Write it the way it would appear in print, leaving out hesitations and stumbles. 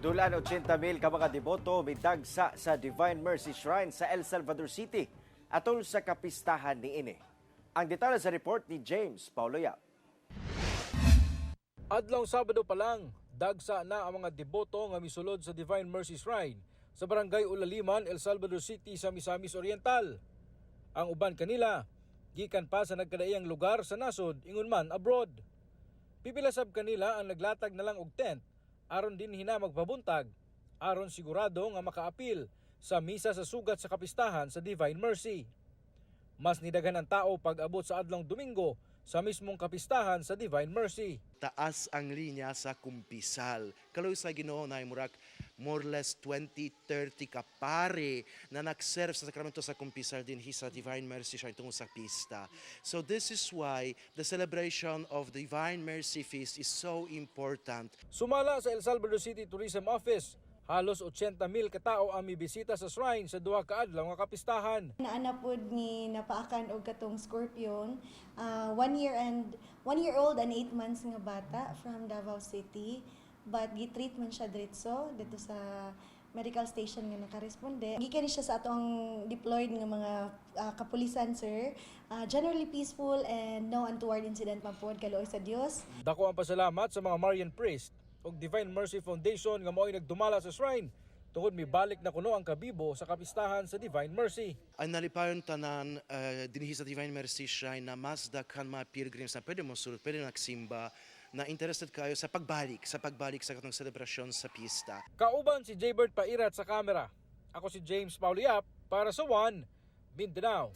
Dulan 80,000 ka mga deboto midagsa sa Divine Mercy Shrine sa Salvador City atol sa kapistahan niini. Ang detalye sa report ni James Paulo Yap. Adlong Sabado pa lang, dagsa na ang mga deboto nga misulod sa Divine Mercy Shrine sa Barangay Ulaliman, Salvador City sa Misamis Oriental. Ang uban kanila, gikan pa sa nagkadaiyang lugar sa nasod ingon man abroad. Pipilasab kanila ang naglatag na lang og tent aron din hina magpabuntag aron sigurado nga makaapil sa misa sa sugat sa kapistahan sa Divine Mercy. Mas nidaghan ang tao pag-abot sa adlong Domingo sa mismong kapistahan sa Divine Mercy. Taas ang linya sa kumpisal. Kaloy sa Ginoo na murak more or less 20-30 ka pare na nag-serve sa sakramento sa kumpisal din sa Divine Mercy siya tungkol sa pista. So this is why the celebration of Divine Mercy Feast is so important. Sumala sa El Salvador City Tourism Office, halos 80,000 katao ang mibisita sa shrine sa duha ka adlaw nga kapistahan. Naana pod ni napaakan og katong scorpion, 1 year old and 8 months nga bata from Davao City, but gi-treat man siya diretso dito sa medical station nga nakaresponde. Gikan siya sa atong deployed nga mga kapulisan, sir. Generally peaceful and no untoward incident man pod, kaluoy sa Dios. Dako ang pasalamat sa mga Marian priest ug Divine Mercy Foundation nga mao'y nagdumala sa shrine tungod mibalik na kuno ang kabibo sa kapistahan sa Divine Mercy. Ang nalipayon tanan dinhi sa Divine Mercy Shrine na mas daghan mga pilgrims na pwede mo sulod, pwede nagsimba, na interested kayo sa pagbalik sa katong selebrasyon sa pista. Kauban si Jaybert Pairat sa kamera. Ako si James Paulo Yap para sa One Mindanao.